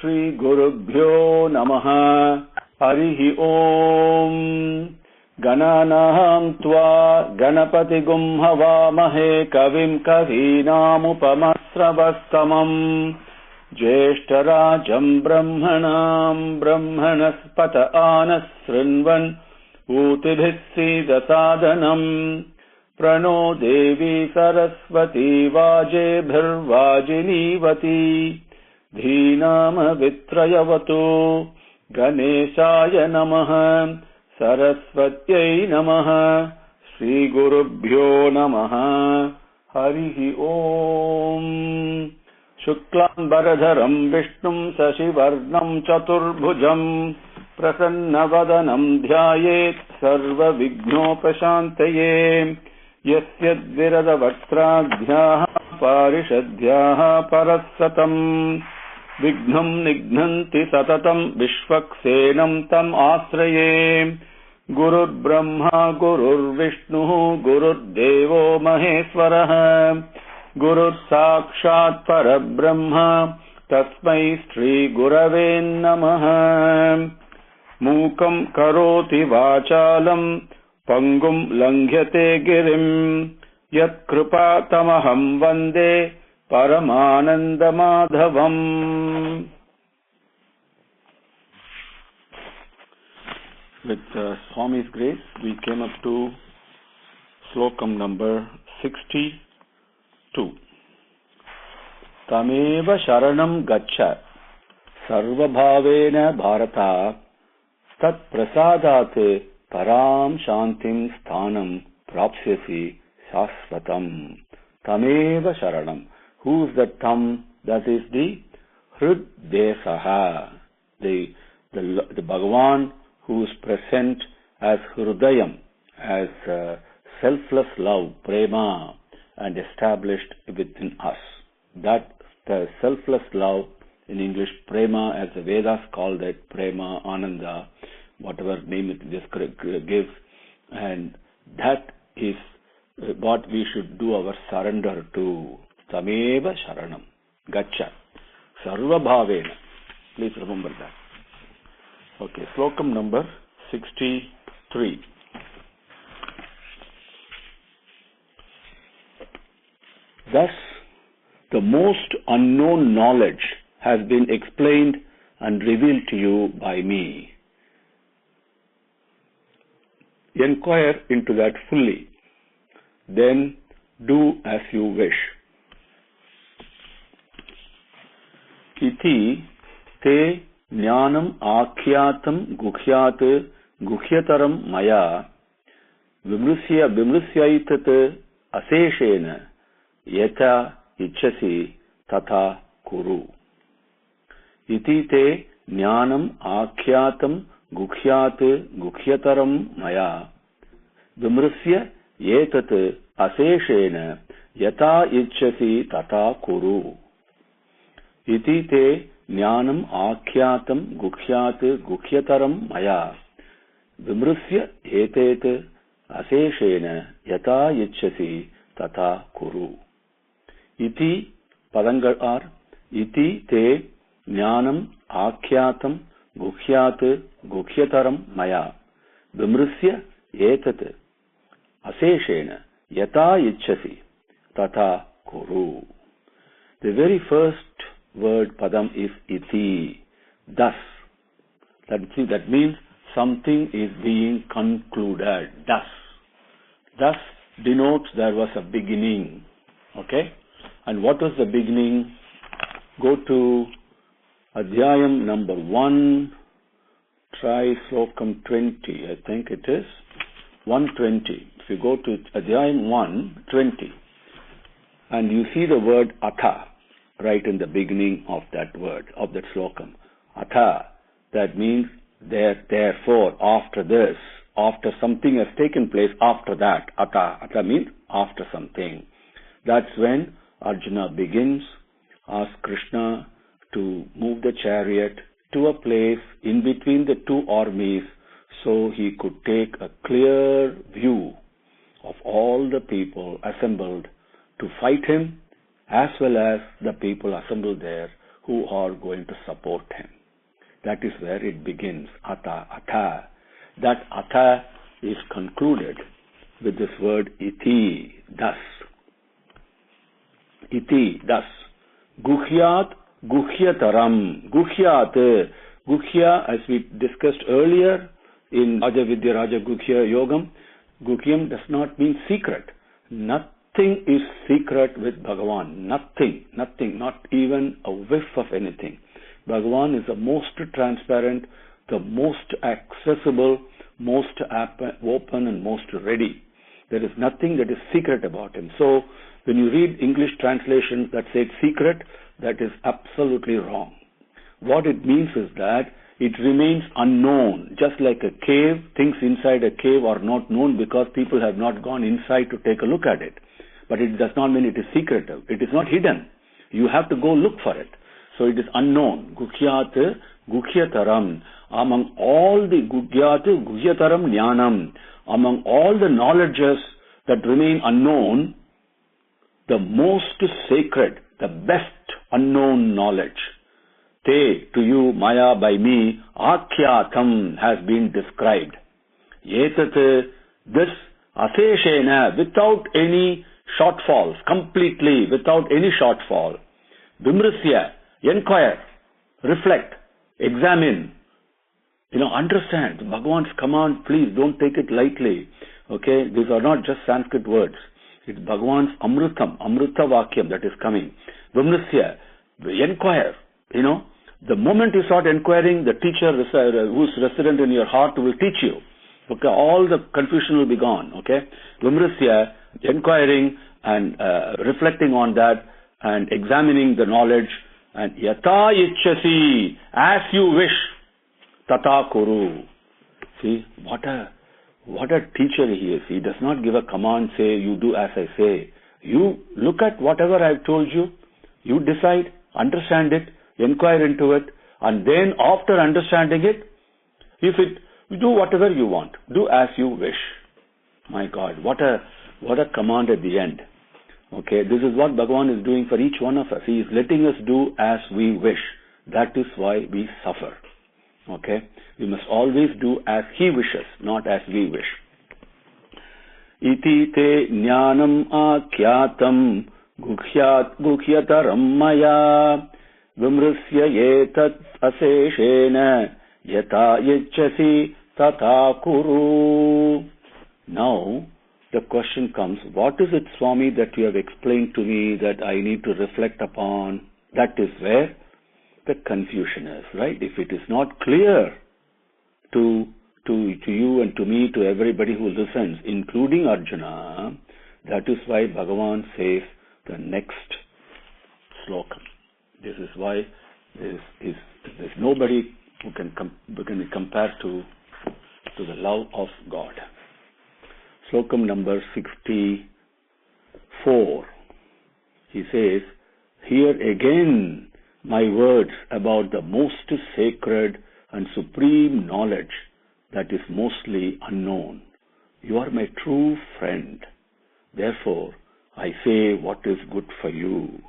श्रीगुरुभ्यो नमः। हरिः ओम्। गणानां त्वा गणपतिगुं हवामहे कविं कवीनामुपमश्रवस्तमम् ज्येष्ठराजं ब्रह्मणां ब्रह्मणस्पत आनः शृण्वन् ऊतिभिः सीदसादनम् प्रणो देवी सरस्वती वाजेभिर्वाजिनीवती धीनामवित्रयवतु गणेशाय नमः सरस्वत्यै नमः श्रीगुरुभ्यो नमः। हरिः ओम्। शुक्लाम्बरधरं विष्णुं शशिवर्णं चतुर्भुजं प्रसन्नवदनं ध्यायेत् सर्वविघ्नोपशान्तये। यस्य द्विरदवक्त्राद्याः पारिषद्याः परस्सतम् विघ्नं निघ्नन्ति सततं विश्वक्सेनं तम् आश्रये। गुरुर्ब्रह्मा गुरुर्विष्णुः गुरुर्देवो महेश्वरः गुरुर्साक्षात् परब्रह्म तस्मै श्रीगुरवे नमः। मूकं करोति वाचालं पंगुं लंघ्यते गिरिं यत्कृपातमहं वन्दे परमानन्दमाधवम्। With Swami's grace, we came up to slokam number 62. Tameva sharanam gaccha sarvabhavena bharata tat prasadat param shantim sthanam prapsyasi shasvatam. Tameva sharanam. Who is the tam? That is the Hriddesaha, the Bhagavan who is present as Hridayam, as selfless love, prema, and established within us. That the selfless love, in English prema, as the Vedas call that prema, ananda, whatever name it just gives, and that is what we should do our surrender to. Tameva sharanam gaccha sarva bhavena. Please remember that. Okay, slokam number 63. Thus, the most unknown knowledge has been explained and revealed to you by me. Inquire into that fully, then do as you wish. Iti te jnanam akyatam gukhyat gukhyataram maya vimrusyaitat aseshena yata ichchasi tata kuru. Iti te jnanam akyatam gukhyat gukhyataram maya vimrusya etat aseshena yata ichchasi tata kuru. Iti te jnanam akyatam gukhyat gukhyataram maya vimrusya etet aseshena yata ichchasi tata kuru. Iti padangal are iti te jnanam akyatam gukhyat gukhyataram maya vimrusya etet aseshena yata ichchasi tata kuru. The very first word padam is iti, thus. That means something is being concluded. Thus denotes there was a beginning. Okay? And what was the beginning? Go to Adhyayam number 1, try slokam 20, I think it is 120. If you go to Adhyayam 1:20 and you see the word atha right in the beginning of that word, of that slokam. Atha, that means therefore, after this, after something has taken place, after that. Atha means after something. That's when Arjuna begins, asks Krishna to move the chariot to a place in between the two armies so he could take a clear view of all the people assembled to fight him, as well as the people assembled there who are going to support him. That is where it begins. Atha. That atha is concluded with this word iti, thus. Iti, thus. Guhyat, guhyataram. Guhya, as we discussed earlier in Raja Vidya Raja Guhya Yogam, Guhyam does not mean secret. Nothing is secret with Bhagavan. Nothing, not even a whiff of anything. Bhagavan is the most transparent, the most accessible, most open and most ready. There is nothing that is secret about him. So when you read English translation that says secret, that is absolutely wrong. What it means is that it remains unknown. Just like a cave, things inside a cave are not known because people have not gone inside to take a look at it. But it does not mean it is secretive. It is not hidden. You have to go look for it. So it is unknown. Guhyat, guhyataram. Among all the guhyat, guhyataram jnanam. Among all the knowledges that remain unknown, the most sacred, the best unknown knowledge, te, to you, maya, by me, akyatam, has been described. Yetat, this, aseshena, without any shortfalls, completely, without any shortfall. Vimrisya, inquire, reflect, examine, understand. Bhagavan's command, please don't take it lightly. Okay, these are not just Sanskrit words. It's Bhagavan's Amrutam, Amrita Vakyam that is coming. Vimrisya, inquire. The moment you start inquiring, the teacher who's resident in your heart will teach you. Okay, all the confusion will be gone. Okay, Vimrisya, inquiring and reflecting on that and examining the knowledge, and yata ichchasi, as you wish, tata kuru. See, what a teacher he is. He does not give a command, say, you do as I say. You look at whatever I've told you, you decide, understand it, inquire into it, and then after understanding it, you do whatever you want. Do as you wish. My God, what a command at the end. Okay, this is what Bhagavan is doing for each one of us. He is letting us do as we wish. That is why we suffer. Okay, we must always do as he wishes, not as we wish. Iti te jnanam akyatam guhyataram maya vimrisya etat aseshena yata yachasi tata kuru. Now the question comes, what is it, Swami, that you have explained to me that I need to reflect upon? That is where the confusion is, right? If it is not clear to you and to me, to everybody who listens, including Arjuna, that is why Bhagavan says the next sloka. This is why there's nobody who can be compared to the love of God. Slokam number 64. He says, here again my words about the most sacred and supreme knowledge that is mostly unknown. You are my true friend. Therefore, I say what is good for you.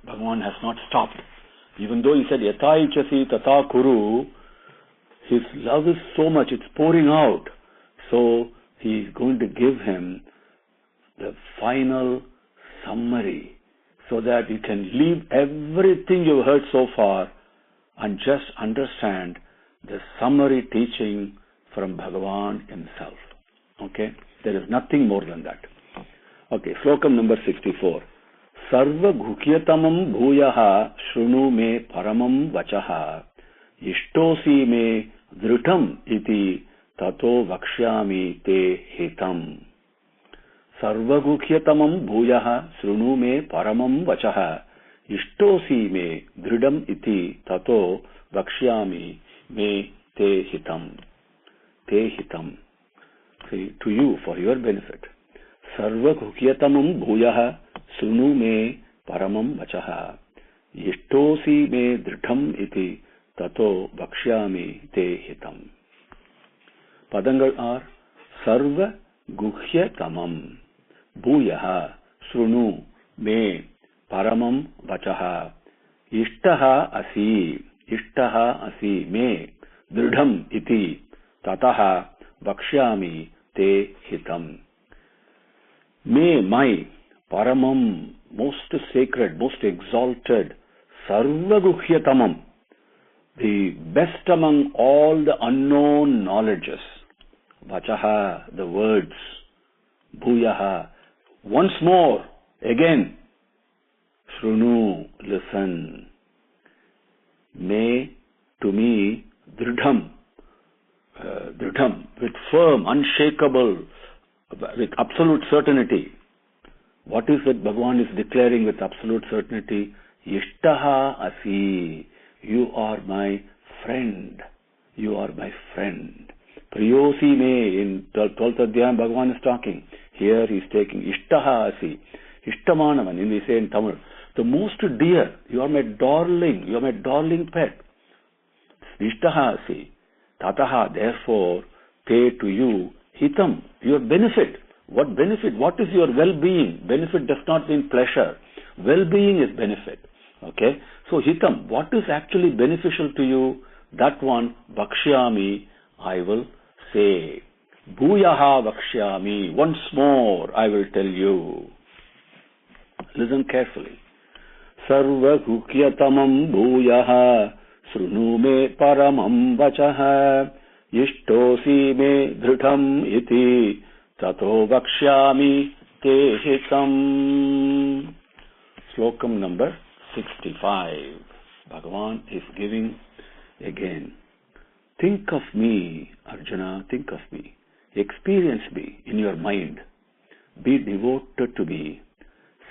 Bhagavan has not stopped. Even though he said, Yata ichasi tata kuru, his love is so much, it's pouring out. So, he is going to give him the final summary so that you can leave everything you've heard so far and just understand the summary teaching from Bhagavan himself. Okay? There is nothing more than that. Okay, slokam number 64. Sarva ghukyatamam bhuyaha shrunu me paramam vachaha ishtosi me dhrutam iti tato vakshyami te hitam. Sarva ghukyatamam bhuyaha shrunu me paramam vachaha ishtosi me dhridam iti tato vakshyami me te hitam. Te hitam. See, to you, for your benefit. Sarva ghukyatamam bhuyaha shrunu me paramam vachaha ishtosi me dhridam iti tato vakshyami te hitam. Padangal are Sarva guhyatamam bhuyaha shrunu me paramam vachaha Ishtaha asi me dridham iti tataha vakshyami te hitam. May my paramam, most sacred, most exalted, sarvaguhyatamam, the best among all the unknown knowledges, vachaha, the words, bhuyaha, once more, again, shrunu, listen, may, to me, dridham, with firm, unshakable, with absolute certainty. What is it Bhagavan is declaring with absolute certainty? Ishtaha asi, you are my friend. You are my friend. Priyosi me, in 12th Adhyayam Bhagavan is talking. Here he is taking Ishtaha asi, Ishtamanavan, we say in Tamil. The most dear, you are my darling pet. Ishtaha asi, tataha, therefore, te to you, hitam, your benefit. What benefit? What is your well-being? Benefit does not mean pleasure. Well-being is benefit. Okay? So hitam, what is actually beneficial to you? That one, vakshyami, I will say. Bhuyaha vakshyami, once more I will tell you. Listen carefully. Sarva gukyatamam bhuyaha srunu me paramam vachaha ishtosi me dhritam iti tato vakshyami te hitam. Slokam number 65. Bhagavan is giving again. Think of me, Arjuna, think of me. Experience me in your mind. Be devoted to me.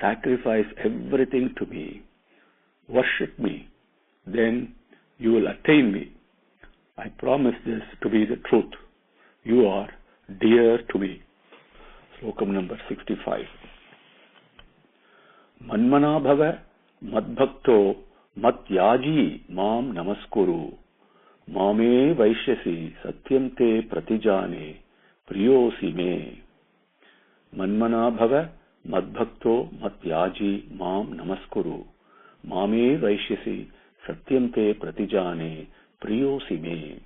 Sacrifice everything to me. Worship me. Then you will attain me. I promise this to be the truth. You are dear to me. Slokam number 65. Manmana bhava madbhakto matyaji mam namaskuru. Mame vaishyasi satyam te pratijane priyosi me. Manmana bhava madbhakto matyaji mam namaskuru. Mame vaishyasi satyam te pratijane priyosi me.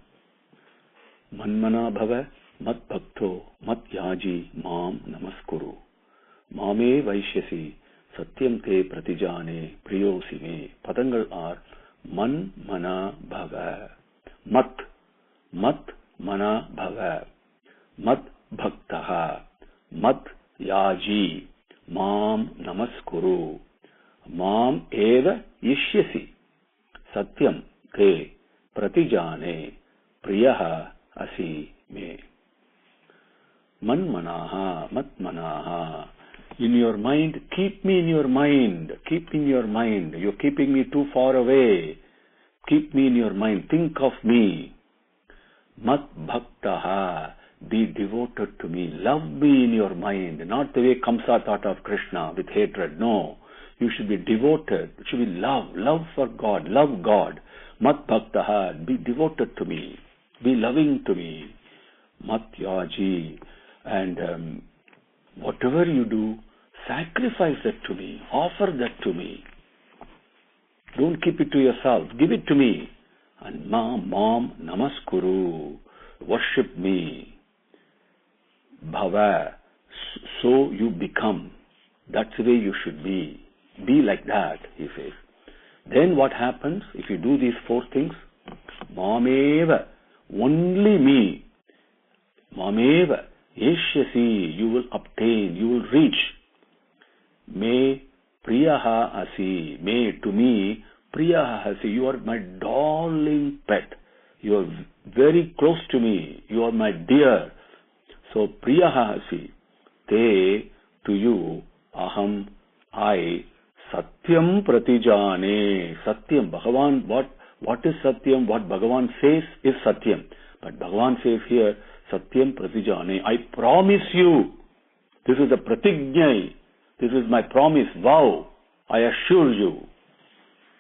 Manmana bhava madbhakto matyaji mam namaskuru. Mame vaishyasi satyam te pratijane priyosi me. Padangal are man mana bhava. Mat mana bhava. Mat bhaktaha. Mat yaji. Mam namaskuru. Mam eva ishyasi. Satyam te pratijane priyaha asi me. Manmanaha, matmanaha. In your mind, keep me in your mind. Keep in your mind. You're keeping me too far away. Keep me in your mind. Think of me. Mat bhaktaha. Be devoted to me. Love me in your mind. Not the way Kamsa thought of Krishna with hatred. No. You should be devoted. It should be love. Love for God. Love God. Mat bhaktaha. Be devoted to me. Be loving to me. Mat yaji. And whatever you do, sacrifice that to me. Offer that to me. Don't keep it to yourself. Give it to me. And mom namaskuru. Worship me. Bhava. So you become. That's the way you should be. Be like that, he says. Then what happens if you do these four things? Mameva. Only me. Mameva. Eshyasi. You will obtain. You will reach. Me priyaha asi. Me to me. Priyaha asi. You are my darling pet. You are very close to me. You are my dear. So priyaha asi. Te to you. Aham. I. Satyam pratijane. Satyam. Bhagavan, what is Satyam? What Bhagavan says is Satyam. But Bhagavan says here, Satyam pratijane. I promise you. This is a pratignya. This is my promise. Vow. I assure you.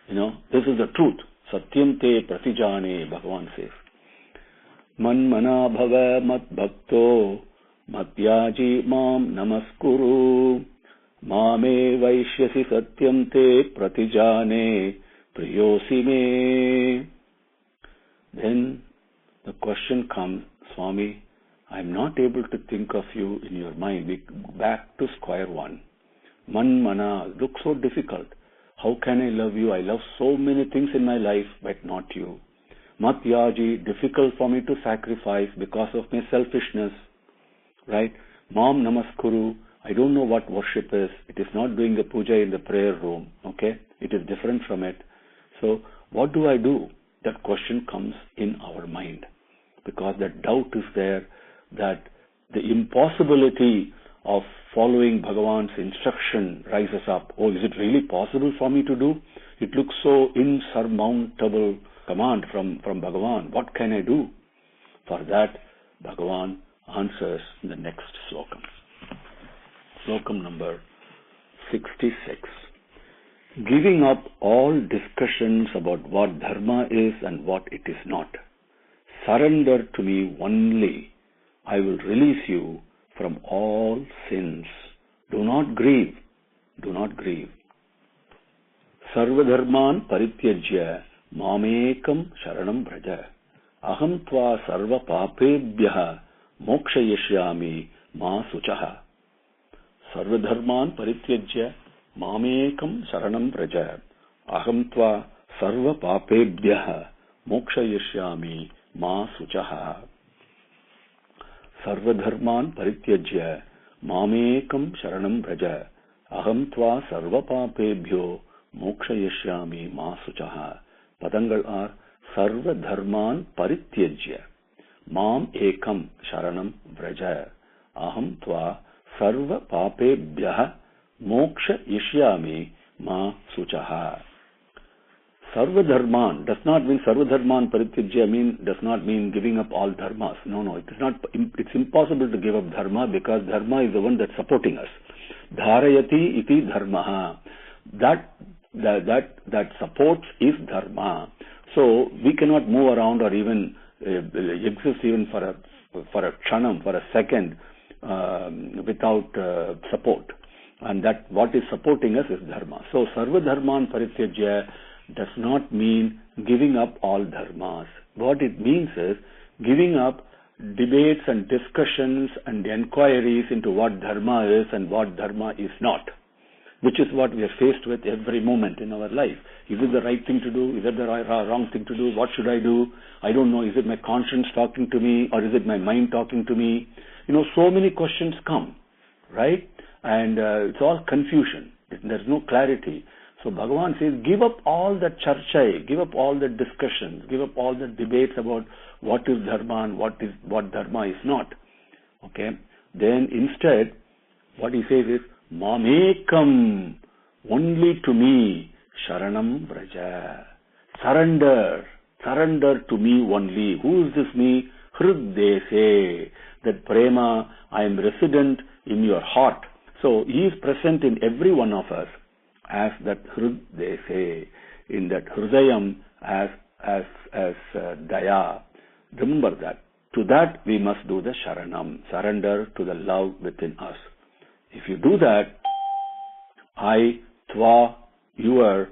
This is the truth. Satyam te pratijane, Bhagavan says. Manmana bhava mat bhakto matyaji mam namaskuru. Mame vaishyasi satyam te pratijane priyosi me. Then the question comes, Swami, I'm not able to think of you in your mind. We back to square one. Mana looks so difficult. How can I love you? I love so many things in my life, but not you. Matyaji, difficult for me to sacrifice because of my selfishness. Right? Mam namaskuru, I don't know what worship is. It is not doing the puja in the prayer room. Okay? It is different from it. So, what do I do? That question comes in our mind. Because that doubt is there, that the impossibility of following Bhagavan's instruction rises up. Oh, is it really possible for me to do? It looks so insurmountable command from Bhagavan. What can I do? For that, Bhagavan answers in the next slokam. Slokam number 66. Giving up all discussions about what dharma is and what it is not. Surrender to me only. I will release you from all sins. Do not grieve. Do not grieve. Sarvadharman parityajya mamekam sharanam braja. Aham tva sarva papebhyaha mokshayishyami ma suchaha. Sarvadharman parityajya mamekam sharanam braja. Aham tva sarva papebhyaha mokshayishyami ma suchaha. Sarvadharman parityajya mamekam sharanam braja. Aham tva sarva papebhyo mokshayishyami ma suchaha. Padangal are Sarvadharman parityajya mam ekam sharanam braja. Aham tva sarva papebhyaha mokshayishyami ma suchaha. Sarvadharman does not mean Sarvadharman parityajya does not mean giving up all dharmas. No, it is not. It's impossible to give up dharma because dharma is the one that's supporting us. Dharayati iti dharmaha. That supports is dharma. So we cannot move around or even exist even for a kshanam, for a second without support. And that what is supporting us is dharma. So Sarvadharman parityajya does not mean giving up all dharmas. What it means is giving up debates and discussions and inquiries into what dharma is and what dharma is not, which is what we are faced with every moment in our life. Is it the right thing to do? Is it the wrong thing to do? What should I do? I don't know. Is it my conscience talking to me or is it my mind talking to me? So many questions come, right? And it's all confusion. There's no clarity. So Bhagavan says, give up all that charchai, give up all the discussions, give up all the debates about what is dharma and what dharma is not. Okay? Then instead, what he says is, Mamekam, only to me, Sharanam Braja. Surrender to me only. Who is this me? Hriddese. That prema, I am resident in your heart. So he is present in every one of us as that Hriddese, in that Hridayam as Daya. Remember that. To that we must do the Sharanam, surrender to the love within us. If you do that, I, tva, your,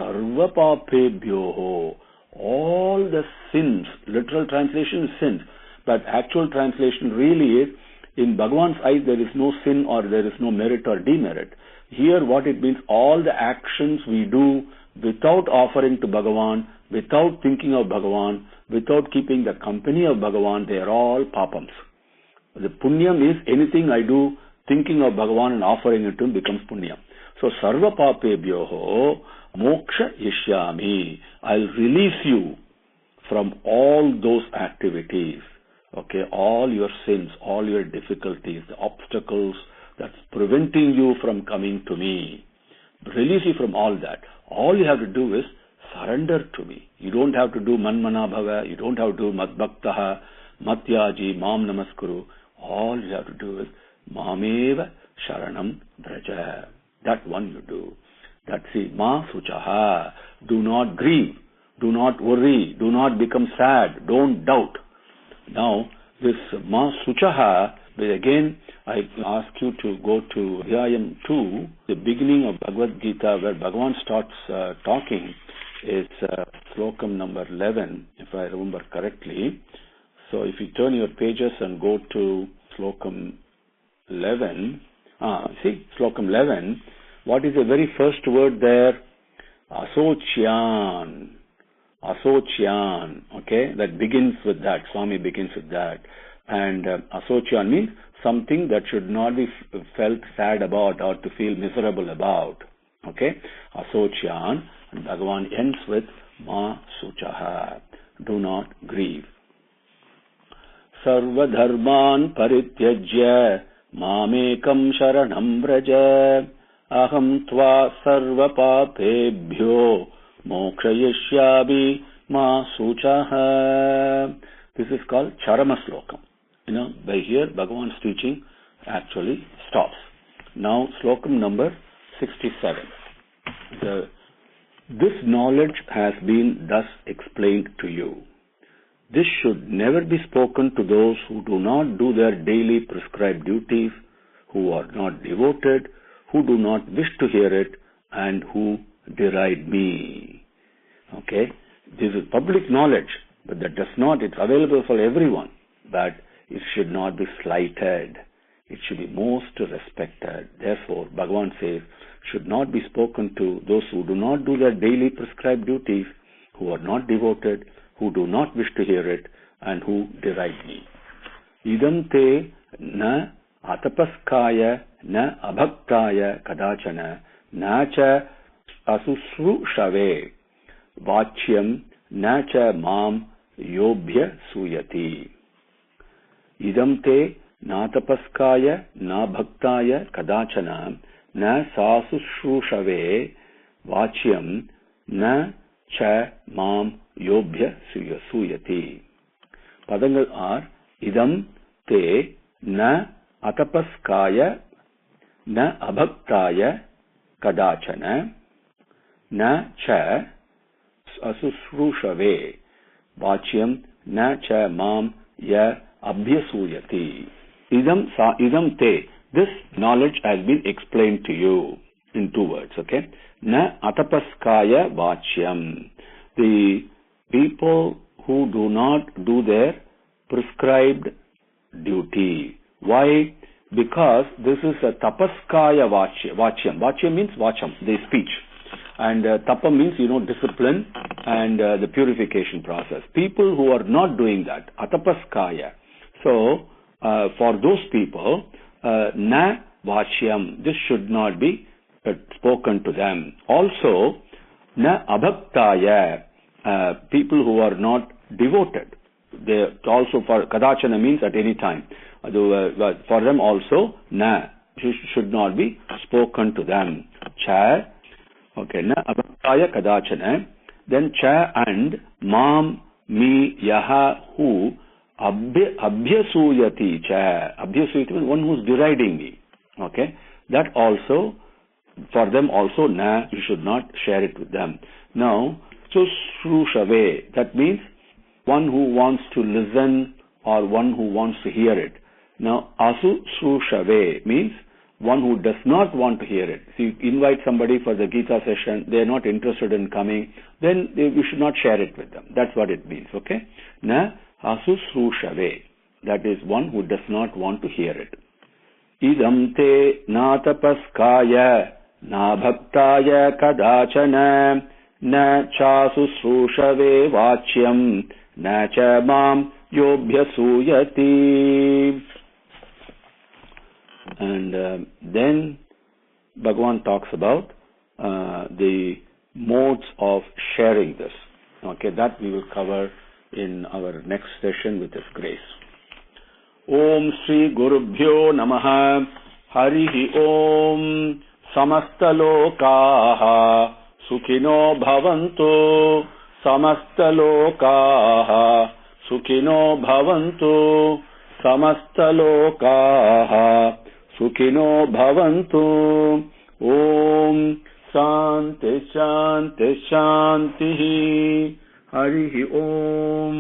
sarva papebhyoho, all the sins, literal translation is sins, but actual translation really is, in Bhagavan's eyes there is no sin or there is no merit or demerit. Here what it means, all the actions we do without offering to Bhagavan, without thinking of Bhagavan, without keeping the company of Bhagavan, they are all papams. The punyam is anything I do thinking of Bhagavan and offering it to him becomes punyam. So sarva papebhyoho moksha ishyami. I'll release you from all those activities. Okay, all your sins, all your difficulties, the obstacles that's preventing you from coming to me. Release you from all that. All you have to do is surrender to me. You don't have to do manmana bhava. You don't have to do madbhaktaha, matyaji, mam namaskuru. All you have to do is mameva sharanam braja. That one you do. That's it. Ma suchaha. Do not grieve. Do not worry. Do not become sad. Don't doubt. Now, this ma suchaha, again, I ask you to go to Adhyayam 2, the beginning of Bhagavad Gita, where Bhagavan starts talking is slokam number 11, if I remember correctly. So if you turn your pages and go to slokam 11, slokam 11, what is the very first word there? Asocyan. Asocyan, okay? That begins with that. Swami begins with that. And asocyan means something that should not be felt sad about or to feel miserable about. Okay? Asocyan. And Bhagavan ends with Ma Suchaha. Do not grieve. Sarva dharman parityajya mamekam sharanam vraja aham tva sarva papebhyo mokshayishyami ma suchaha. This is called Charama Slokam. By here Bhagavan's teaching actually stops. Now Slokam number 67. This knowledge has been thus explained to you. This should never be spoken to those who do not do their daily prescribed duties, who are not devoted, who do not wish to hear it, and who deride me. Okay? This is public knowledge, but that does not, it's available for everyone, but it should not be slighted. It should be most respected. Therefore, Bhagavan says, should not be spoken to those who do not do their daily prescribed duties, who are not devoted, who do not wish to hear it, and who deride me. Idam te na atapaskaya na abhaktaya kadachana na cha asusrushave vachyam na cha mam yobhya suyati. Idam te na tapaskaya na bhaktaya kadachana na sasusrushave vachyam na cha mam yobhya suyati. Padangal are idam te na atapaskaya na abhaktaya kadachana na cha asusrushave vachyam na cha mam ya abhyasuyati. Idam te. This knowledge has been explained to you in 2 words, okay? Na atapaskaya vachyam. The people who do not do their prescribed duty. Why? Because this is a tapaskaya vachyam. Vachyam means vacham, the speech. And tapa means, discipline and the purification process. People who are not doing that, atapaskaya. So, for those people, na vachyam, this should not be spoken to them. Also, na abhaktaya, people who are not devoted. They also, for kadachana means at any time. For them also, na should not be spoken to them. Cha, okay, na abhaktaya kadachana. Then cha and mam, me, yaha, who, abhyasuyati cha. Abhyasuyati means one who is deriding me. Okay, that also, for them also, na, you should not share it with them. Now, susrushave, that means one who wants to listen or one who wants to hear it. Now, asusrushave means one who does not want to hear it. So you invite somebody for the Gita session, they are not interested in coming, then you should not share it with them. That's what it means, okay? Na asusrushave, that is one who does not want to hear it. Idam te na tapaskaya na bhaktaya kadachana na chasusrushave vachyam na cha mam yobhyasuyati. And then Bhagavan talks about the modes of sharing this. Okay, that we will cover in our next session with His grace. Om Sri Gurubhyo Namaha. Harihi Om. Samastalokaha Sukhino Bhavantu. Samastalokaha Sukhino Bhavantu. Samastalokaha Sukhino Bhavantu. Om Shanti Shanti Shanti. Harihi Om.